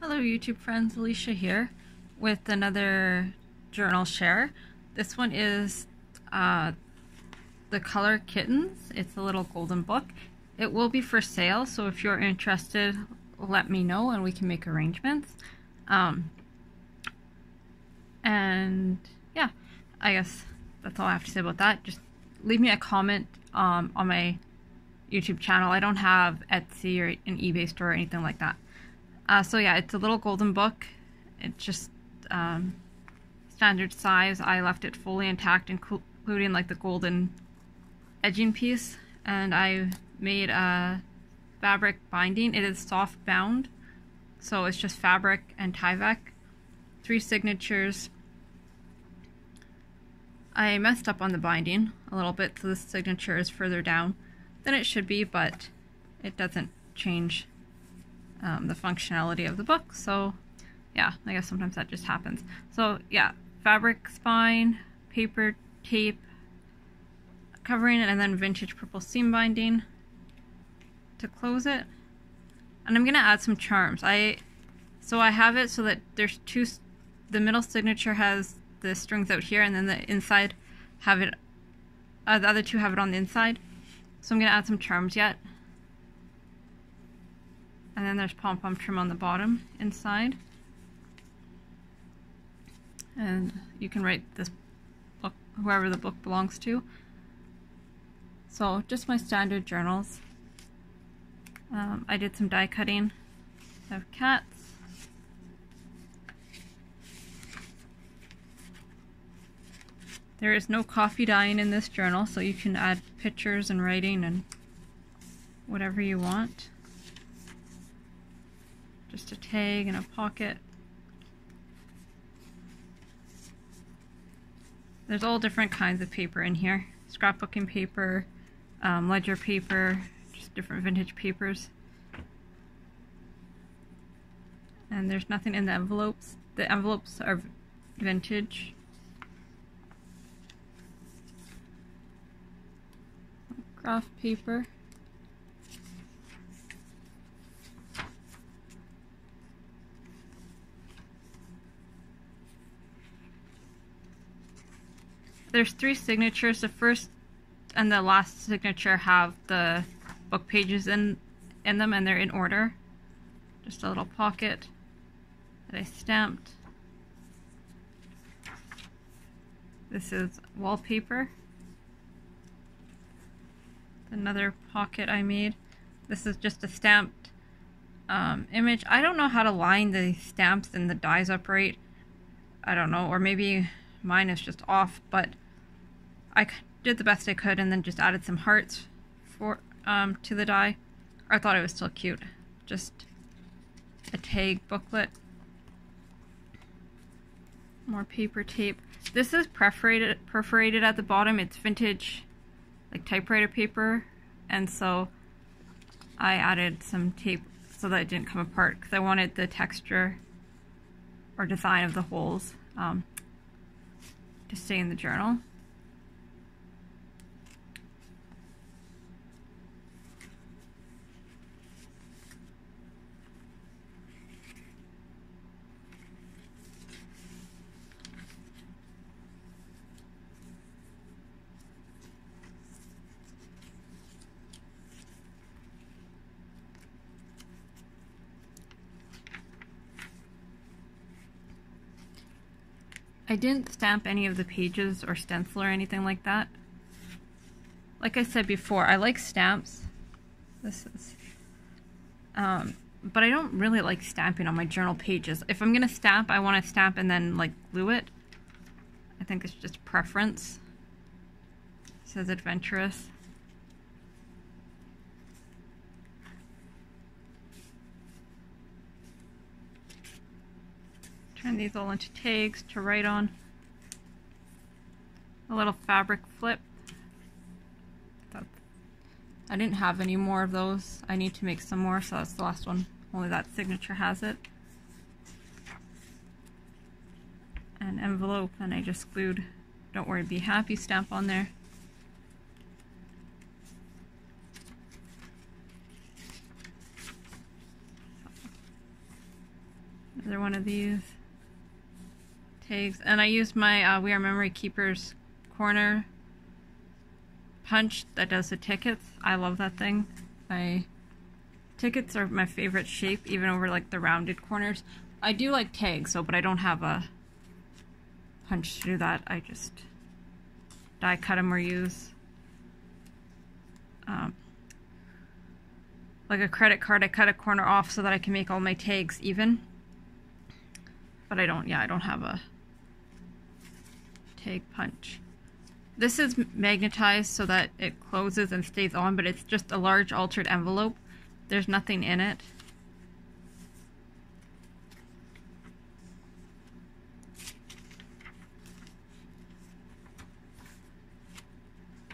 Hello YouTube friends, Alicia here with another journal share. This one is the color Kittens. It's a little golden book. It will be for sale, so if you're interested, let me know and we can make arrangements. And yeah, I guess that's all I have to say about that. Just leave me a comment on my YouTube channel. I don't have Etsy or an eBay store or anything like that. So yeah, it's a little golden book. It's just standard size. I left it fully intact, including like the golden edging piece. And I made a fabric binding. It is soft bound, so it's just fabric and Tyvek. 3 signatures. I messed up on the binding a little bit, so this signature is further down than it should be, but it doesn't change the functionality of the book. So yeah, I guess sometimes that just happens. So yeah, fabric spine, paper tape covering it, and then vintage purple seam binding to close it. And I'm gonna add some charms. So I have it so that there's the middle signature has the strings out here, and then the inside have it, the other two have it on the inside. So I'm gonna add some charms yet. And then there's pom-pom trim on the bottom inside. And you can write this book, whoever the book belongs to. So just my standard journals. I did some die cutting of cats. There is no coffee dyeing in this journal, so you can add pictures and writing and whatever you want. Just a tag and a pocket. There's all different kinds of paper in here. Scrapbooking paper, ledger paper, just different vintage papers. And there's nothing in the envelopes. The envelopes are vintage. Graph paper. There's 3 signatures. The first and the last signature have the book pages in them, and they're in order. Just a little pocket that I stamped. This is wallpaper. Another pocket I made. This is just a stamped image. I don't know how to line the stamps and the dies up right. I don't know, or maybe mine is just off, but I did the best I could and then just added some hearts for to the die. I thought it was still cute. Just a tag booklet. More paper tape. This is perforated at the bottom. It's vintage, like typewriter paper, and so I added some tape so that it didn't come apart because I wanted the texture or design of the holes to stay in the journal. I didn't stamp any of the pages or stencil or anything like that. Like I said before, I like stamps. This is, but I don't really like stamping on my journal pages. If I'm gonna stamp, I want to stamp and then like glue it. I think it's just preference. It says adventurous. Turn these all into tags to write on. A little fabric flip. I didn't have any more of those. I need to make some more, so that's the last one. Only that signature has it. An envelope, and I just glued "Don't worry, be happy" stamp on there. Another one of these tags. And I used my We Are Memory Keepers corner punch that does the tickets. I love that thing. Tickets are my favorite shape, even over like the rounded corners. I do like tags, but I don't have a punch to do that. I just die cut them or use like a credit card. I cut a corner off so that I can make all my tags even. But I don't have a tag punch. This is magnetized so that it closes and stays on, but it's just a large altered envelope. There's nothing in it.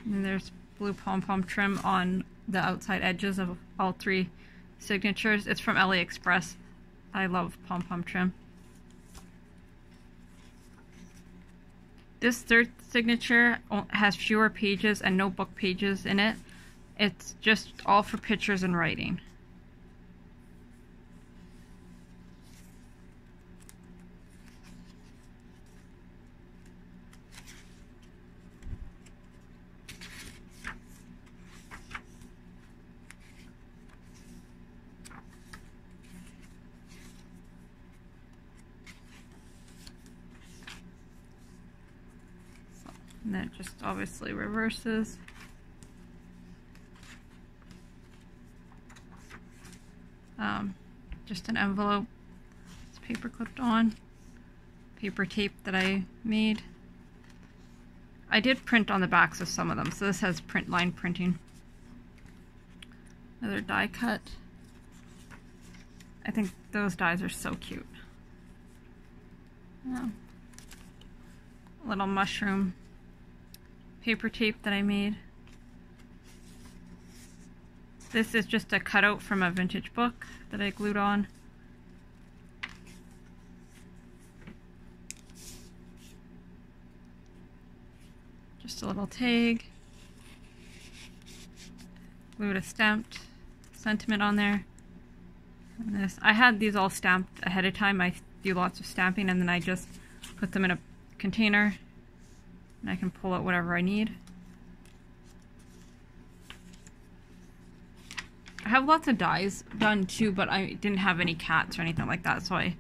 And there's blue pom-pom trim on the outside edges of all three signatures. It's from AliExpress. I love pom-pom trim. This third signature has fewer pages and no book pages in it. It's just all for pictures and writing. And then it just obviously reverses. Just an envelope. It's paper clipped on. Paper tape that I made. I did print on the backs of some of them, so this has print line printing. Another die cut. I think those dies are so cute. Yeah. A little mushroom paper tape that I made. This is just a cutout from a vintage book that I glued on. Just a little tag. Glued a stamped sentiment on there. And this, I had these all stamped ahead of time. I do lots of stamping and then I just put them in a container and I can pull out whatever I need. I have lots of dies done too, but I didn't have any cats or anything like that, so I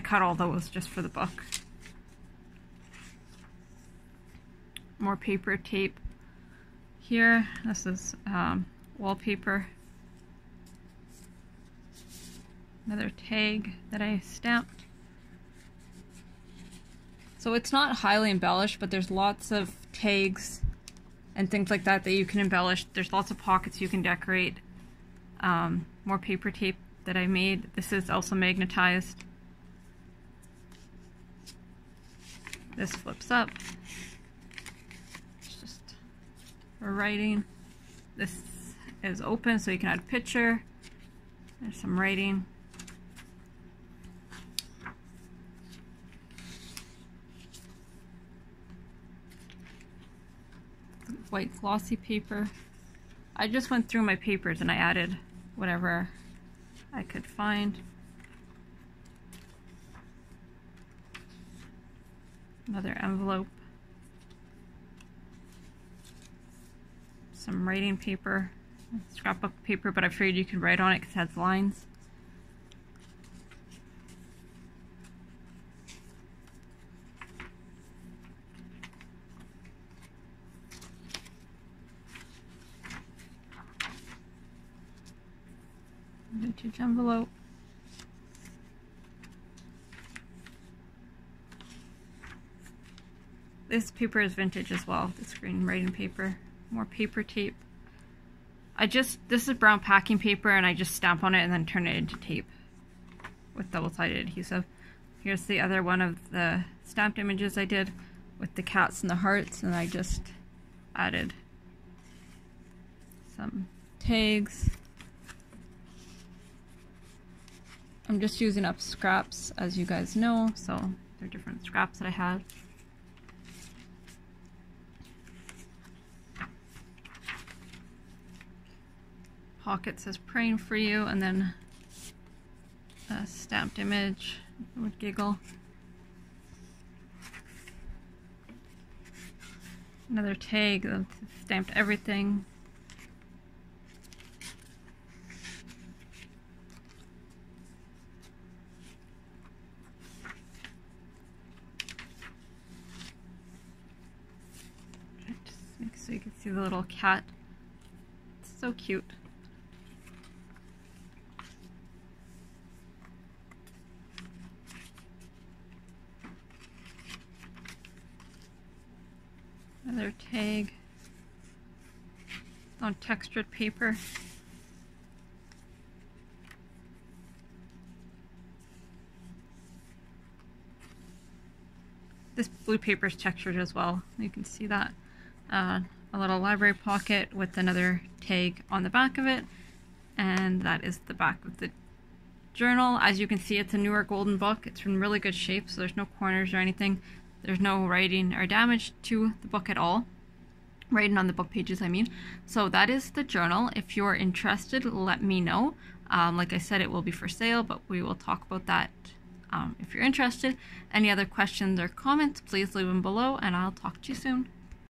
cut all those just for the book. More paper tape here. This is wallpaper. Another tag that I stamped. So it's not highly embellished, but there's lots of tags and things like that that you can embellish. There's lots of pockets you can decorate. More paper tape that I made. This is also magnetized. This flips up. It's just for writing. This is open so you can add a picture. There's some writing. White glossy paper. I just went through my papers and I added whatever I could find. Another envelope. Some writing paper. Scrapbook paper, but I figured you could write on it because it has lines. Vintage envelope. This paper is vintage as well, this green writing paper. More paper tape. This is brown packing paper and I just stamp on it and then turn it into tape with double-sided adhesive. Here's the other one of the stamped images I did with the cats and the hearts, and I just added some tags. I'm just using up scraps, as you guys know, so they're different scraps that I had. Pocket says praying for you, and then a stamped image. I would giggle. Another tag that stamped everything. So you can see the little cat. It's so cute. Another tag on textured paper. This blue paper is textured as well. You can see that. A little library pocket with another tag on the back of it, and that is the back of the journal. As you can see, it's a newer golden book. It's in really good shape, so there's no corners or anything. There's no writing or damage to the book at all. Writing on the book pages, I mean. So that is the journal. If you're interested, let me know. Like I said, it will be for sale, but we will talk about that if you're interested. Any other questions or comments, please leave them below, and I'll talk to you soon.